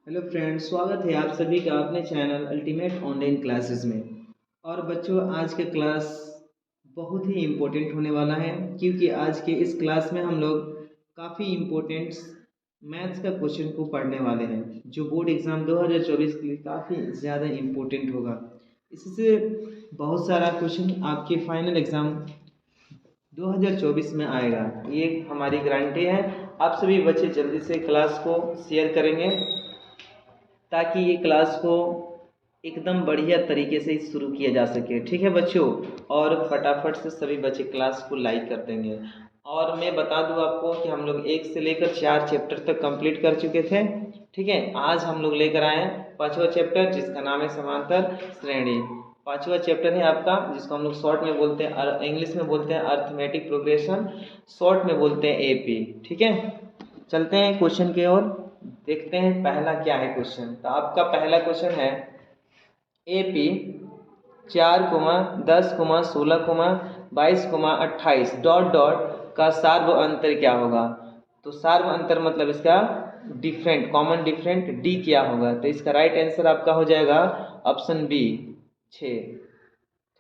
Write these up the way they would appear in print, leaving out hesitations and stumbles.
Hello friends, स्वागत है आप सभी का अपने चैनल अल्टीमेट ऑनलाइन क्लासेस में। और बच्चों, आज का क्लास बहुत ही इम्पोर्टेंट होने वाला है, क्योंकि आज के इस क्लास में हम लोग काफ़ी इम्पोर्टेंट मैथ्स का क्वेश्चन को पढ़ने वाले हैं, जो बोर्ड एग्ज़ाम 2024 के लिए काफ़ी ज़्यादा इम्पोर्टेंट होगा। इससे बहुत सारा क्वेश्चन आपके फाइनल एग्ज़ाम 2024 में आएगा, ये हमारी गारंटी है। आप सभी बच्चे जल्दी से क्लास को शेयर करेंगे ताकि ये क्लास को एकदम बढ़िया तरीके से शुरू किया जा सके। ठीक है बच्चों, और फटाफट से सभी बच्चे क्लास को लाइक कर देंगे। और मैं बता दूं आपको कि हम लोग 1 से लेकर 4 चैप्टर तक कंप्लीट कर चुके थे। ठीक है, आज हम लोग लेकर आए हैं 5वां चैप्टर, जिसका नाम है समांतर श्रेणी। 5वां चैप्टर है आपका, जिसको हम लोग शॉर्ट में बोलते हैं, इंग्लिश में बोलते हैं अर्थमेटिक प्रोग्रेशन, शॉर्ट में बोलते हैं एपी। ठीक है, चलते हैं क्वेश्चन की ओर, देखते हैं पहला क्या है क्वेश्चन। तो आपका पहला क्वेश्चन है एपी 4, 10, 16, 22, डॉट डॉट का सार्व अंतर क्या होगा। तो सार्व अंतर मतलब इसका डिफरेंट, कॉमन डिफरेंट डी क्या होगा। तो इसका राइट आंसर आपका हो जाएगा ऑप्शन बी 6।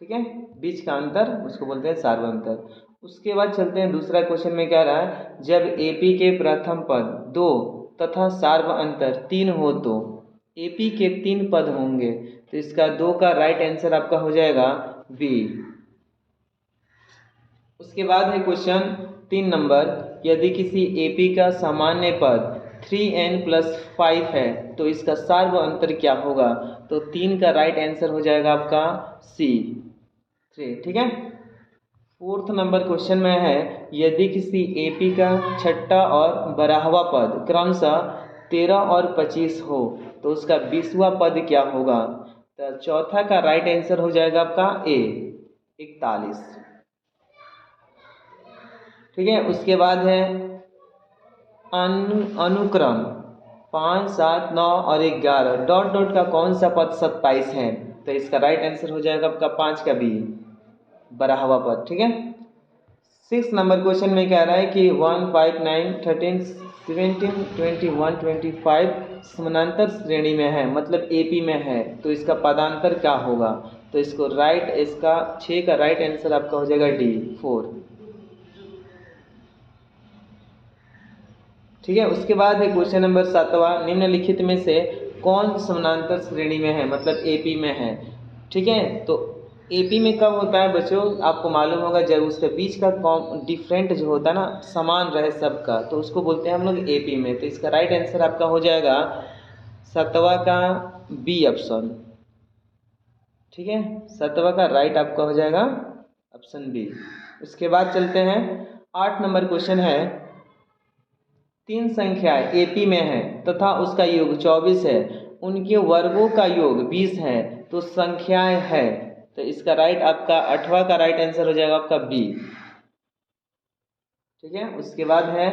ठीक है, बीच का अंतर उसको बोलते हैं सार्व अंतर। उसके बाद चलते हैं दूसरा क्वेश्चन में क्या रहा है, जब एपी के प्रथम पद 2 तथा सार्व अंतर 3 हो तो एपी के 3 पद होंगे। तो इसका 2 का राइट आंसर आपका हो जाएगा बी। उसके बाद है क्वेश्चन 3 नंबर, यदि किसी एपी का सामान्य पद 3n+5 है तो इसका सार्व अंतर क्या होगा। तो 3 का राइट आंसर हो जाएगा आपका सी 3। ठीक है, फोर्थ नंबर क्वेश्चन में है, यदि किसी एपी का छठा और 12वां पद क्रमशः 13 और 25 हो तो उसका 20वां पद क्या होगा। तो चौथा का राइट आंसर हो जाएगा आपका ए 41। ठीक है, उसके बाद है अनुक्रम 5, 7, 9 और 11 डॉट डॉट का कौन सा पद 27 है। तो इसका राइट आंसर हो जाएगा आपका 5 का बी 12वां पद। ठीक है, 6 नंबर क्वेश्चन में कह रहा है कि 1, 5, 9, 13, 17, 21, 25 समानांतर श्रेणी में है, मतलब एपी में है, तो इसका पदांतर क्या होगा। तो इसको इसका 6 का राइट आंसर आपका हो जाएगा डी 4। ठीक है, उसके बाद है क्वेश्चन नंबर 7वां, निम्नलिखित में से कौन समानांतर श्रेणी में है, मतलब एपी में है। ठीक है, तो एपी में कब होता है बच्चों, आपको मालूम होगा, जब उसके बीच का डिफरेंट जो होता है ना, समान रहे सबका, तो उसको बोलते हैं हम लोग एपी में। तो इसका राइट आंसर आपका हो जाएगा 7वां का बी ऑप्शन। ठीक है, 7वां का राइट आपका हो जाएगा ऑप्शन बी। उसके बाद चलते हैं 8 नंबर क्वेश्चन है, 3 संख्याएं एपी में है तथा उसका योग 24 है, उनके वर्गों का योग 20 है, तो संख्याएं है। तो इसका राइट आपका 8वां का राइट आंसर हो जाएगा आपका बी। ठीक है, उसके बाद है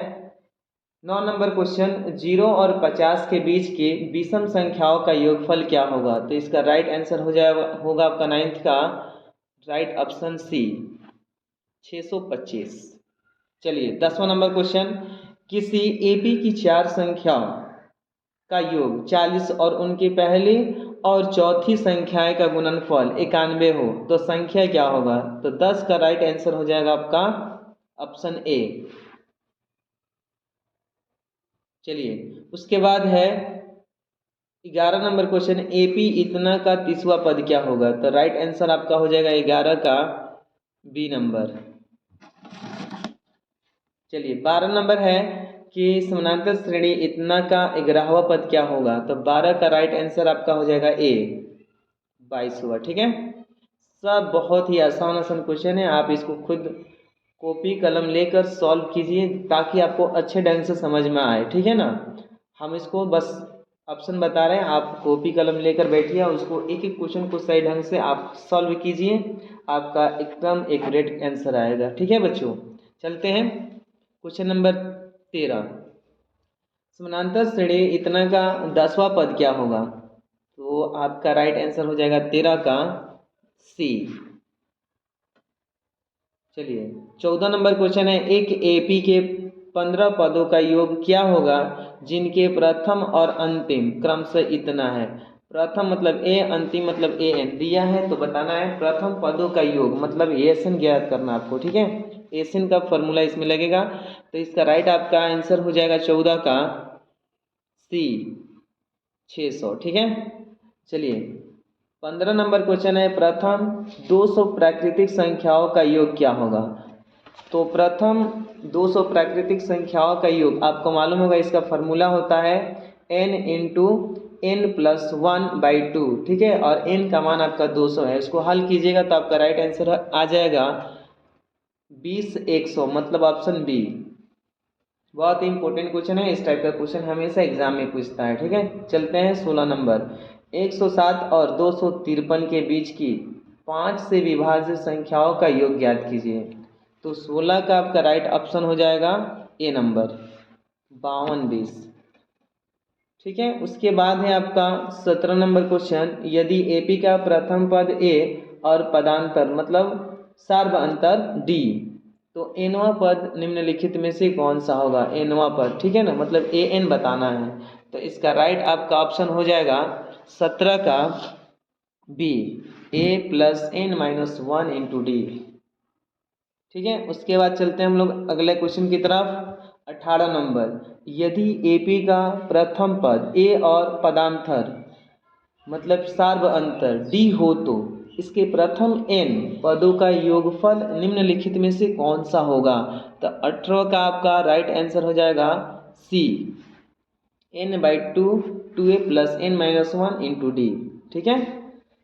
9 नंबर क्वेश्चन, 0 और 50 के बीच के विषम संख्याओं का योगफल क्या होगा। तो इसका राइट आंसर हो जाएगा होगा आपका 9th का राइट ऑप्शन सी 625। चलिए 10वां नंबर क्वेश्चन, किसी एपी की 4 संख्याओं का योग 40 और उनकी पहली और चौथी संख्याएं का गुणनफल 91 हो तो संख्या क्या होगा। तो 10 का राइट आंसर हो जाएगा आपका ऑप्शन ए। चलिए, उसके बाद है 11 नंबर क्वेश्चन, एपी इतना का 30वां पद क्या होगा। तो राइट आंसर आपका हो जाएगा 11 का बी नंबर। चलिए 12 नंबर है कि समानांतर श्रेणी इतना का 11वां पद क्या होगा। तो 12 का राइट आंसर आपका हो जाएगा ए 22वां। ठीक है, सब बहुत ही आसान आसान क्वेश्चन है, आप इसको खुद कॉपी कलम लेकर सॉल्व कीजिए ताकि आपको अच्छे ढंग से समझ में आए। ठीक है ना, हम इसको बस ऑप्शन बता रहे हैं, आप कॉपी कलम लेकर बैठिए, उसको एक एक क्वेश्चन को सही ढंग से आप सॉल्व कीजिए, आपका एकदम एक्यूरेट आंसर आएगा। ठीक है बच्चों, चलते हैं क्वेश्चन नंबर 13, समानांतर श्रेणी इतना का 10वां पद क्या होगा। तो आपका राइट आंसर हो जाएगा 13 का सी। चलिए 14 नंबर क्वेश्चन है, एक एपी के 15 पदों का योग क्या होगा जिनके प्रथम और अंतिम क्रमशः इतना है। प्रथम मतलब ए, अंतिम मतलब ए एन दिया है, तो बताना है प्रथम पदों का योग मतलब एसन ज्ञात करना आपको, ठीक है। एसन का फॉर्मूला इसमें लगेगा, तो इसका राइट आपका आंसर हो जाएगा 14 का सी 600, ठीक है। चलिए 15 नंबर क्वेश्चन है, प्रथम 200 प्राकृतिक संख्याओं का योग क्या होगा। तो प्रथम 200 प्राकृतिक संख्याओं का योग आपको मालूम होगा, इसका फॉर्मूला होता है n इंटू एन प्लस 1/2, ठीक है। और n का मान आपका 200 है, इसको हल कीजिएगा तो आपका राइट आंसर आ जाएगा 20 100, मतलब ऑप्शन बी। बहुत ही इंपॉर्टेंट क्वेश्चन है, इस टाइप का क्वेश्चन हमेशा एग्जाम में पूछता है, ठीक है। चलते हैं 16 नंबर, 107 और 253 के बीच की 5 से विभाज्य संख्याओं का योग ज्ञात कीजिए। तो 16 का आपका राइट ऑप्शन हो जाएगा ए नंबर 52 20, ठीक है। उसके बाद है आपका 17 नंबर क्वेश्चन, यदि एपी का प्रथम पद ए और पदांतर मतलब सार्व अंतर डी, तो एनवा पद निम्नलिखित में से कौन सा होगा। एनवा पद, ठीक है ना, मतलब ए एन बताना है, तो इसका राइट आपका ऑप्शन हो जाएगा 17 का B A plus N minus 1 into D, ठीक है। उसके बाद चलते हैं हम लोग अगले क्वेश्चन की तरफ। 18 नंबर, यदि एपी का प्रथम पद ए और पदांतर मतलब सार्व अंतर डी हो तो इसके प्रथम n पदों का योगफल निम्नलिखित में से कौन सा होगा। तो 18 का आपका राइट आंसर हो जाएगा सी n/2 2a plus n minus 1 into D, ठीक है।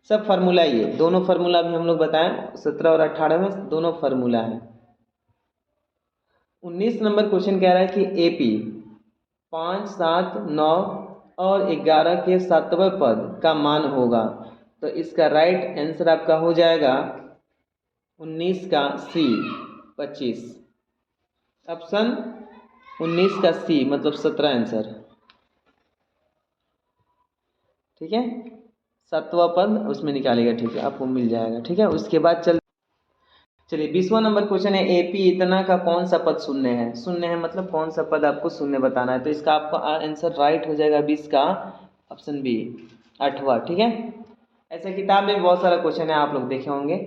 सब फार्मूला ये दोनों फार्मूला भी हम लोग बताएं, 17 और 18 में दोनों फार्मूला है। 19 नंबर क्वेश्चन कह रहा है कि एपी 5 7 9 और 11 के 7वें पद का मान होगा, तो इसका राइट आंसर आपका हो जाएगा 19 का सी 25, ऑप्शन 19 का सी मतलब 17 आंसर, ठीक है। 7वां पद उसमें निकालेगा, ठीक है, आपको मिल जाएगा, ठीक है। उसके बाद चलिए 20वां नंबर क्वेश्चन है, एपी इतना का कौन सा पद शून्य है। शून्य है मतलब कौन सा पद आपको शून्य बताना है, तो इसका आपका आंसर राइट हो जाएगा 20 का ऑप्शन बी 8वां, ठीक है। ऐसे किताब में बहुत सारा क्वेश्चन है, आप लोग देखे होंगे,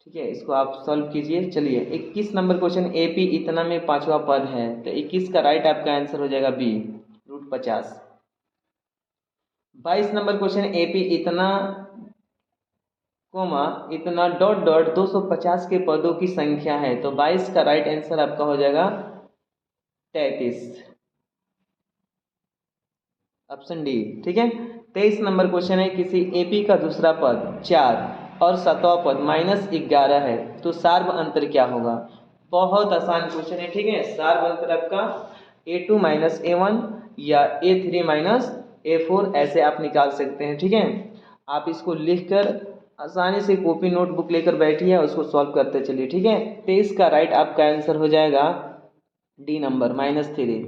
ठीक है। इसको आप सॉल्व कीजिए। चलिए 21 नंबर क्वेश्चन, एपी इतना में 5वां पद है, तो 21 का राइट आपका आंसर हो जाएगा बी √50। 22 नंबर क्वेश्चन, एपी इतना कोमा इतना डॉट डॉट 250 के पदों की संख्या है, तो 22 का राइट आंसर आपका हो जाएगा 33, ऑप्शन डी, ठीक है। 23 नंबर क्वेश्चन है, किसी एपी का दूसरा पद 4 और 7वां पद -11 है, तो सार्व अंतर क्या होगा। बहुत आसान क्वेश्चन है, ठीक है। सार्व अंतर आपका a2 - a1 या a3 - a4 ऐसे आप निकाल सकते हैं, ठीक है। आप इसको लिखकर आसानी से कॉपी नोटबुक लेकर बैठिए और उसको सॉल्व करते चलिए, ठीक है। 23 का राइट आपका आंसर हो जाएगा डी नंबर -3।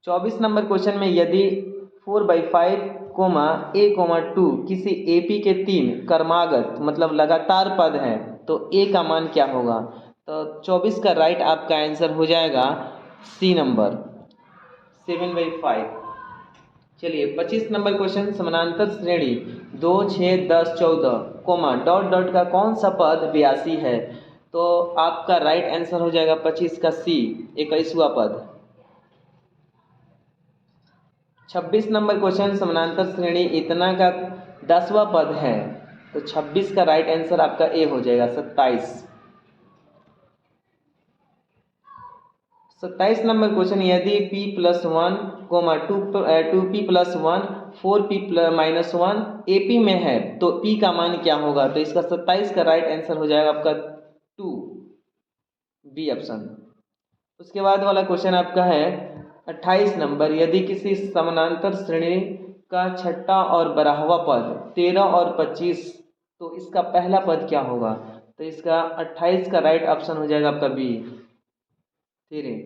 24 नंबर क्वेश्चन में, यदि 4/5 a 2 किसी एपी के 3 क्रमागत मतलब लगातार पद है, तो ए का मान क्या होगा। तो 24 का राइट आपका आंसर हो जाएगा सी नंबर 7/5। चलिए 25 नंबर क्वेश्चन, समानांतर श्रेणी 2 6 10 14 डॉट डॉट का कौन सा पद 82 है, तो आपका राइट आंसर हो जाएगा 25 का सी 21वां पद। 26 नंबर क्वेश्चन, समानांतर श्रेणी इतना का 10वां पद है, तो 26 का राइट आंसर आपका ए हो जाएगा 27। 27 नंबर क्वेश्चन, यदि p + 1 2p + 1 4p - 1 एपी में है, तो p का मान क्या होगा। तो इसका 27 का राइट आंसर हो जाएगा आपका 2 बी ऑप्शन। उसके बाद वाला क्वेश्चन आपका है 28 नंबर, यदि किसी समानांतर श्रेणी का छठा और 12वां पद 13 और 25, तो इसका पहला पद क्या होगा। तो इसका 28 का राइट ऑप्शन हो जाएगा आपका बी 13।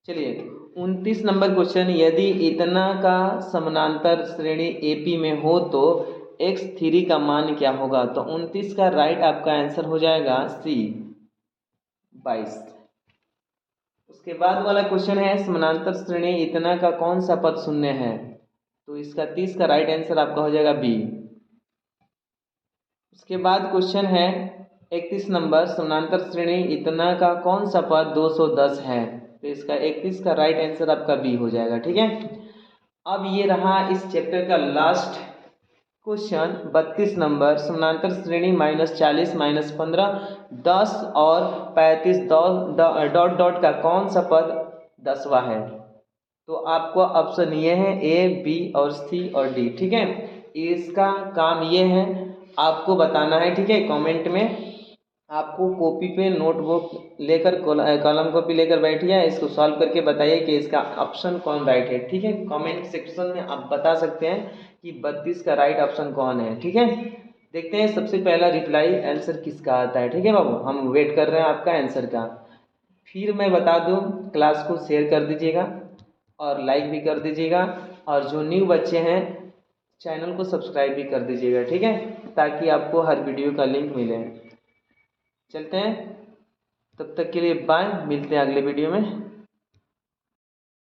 चलिए 29 नंबर क्वेश्चन, यदि इतना का समानांतर श्रेणी एपी में हो तो x3 का मान क्या होगा। तो 29 का राइट आपका आंसर हो जाएगा सी 22। उसके बाद वाला क्वेश्चन है समानांतर श्रेणी इतना का कौन सा पद शून्य है। तो इसका 30 का राइट आंसर आपका हो जाएगा बी। उसके बाद क्वेश्चन है 31 नंबर, समानांतर श्रेणी इतना का कौन सा पद 210 है। तो इसका 31 का राइट आंसर आपका बी हो जाएगा। ठीक है, अब ये रहा इस चैप्टर का लास्ट क्वेश्चन 32 नंबर, समानांतर श्रेणी -40 -15 10 और 35 डॉट डॉट का कौन सा पद 10वां है। तो आपको ऑप्शन ये है ए, बी और सी और डी। ठीक है, इसका काम ये है आपको बताना है। ठीक है, कमेंट में आपको कॉपी पे नोटबुक लेकर कलम कॉपी लेकर बैठिए, इसको सॉल्व करके बताइए कि इसका ऑप्शन कौन राइट है। ठीक है, कमेंट सेक्शन में आप बता सकते हैं कि 32 का राइट ऑप्शन कौन है। ठीक है, देखते हैं सबसे पहला रिप्लाई आंसर किसका आता है। ठीक है बाबू, हम वेट कर रहे हैं आपका आंसर का। फिर मैं बता दूं, क्लास को शेयर कर दीजिएगा और लाइक भी कर दीजिएगा, और जो न्यू बच्चे हैं चैनल को सब्सक्राइब भी कर दीजिएगा। ठीक है, ताकि आपको हर वीडियो का लिंक मिले। चलते हैं, तब तक के लिए बाय, मिलते हैं अगले वीडियो में।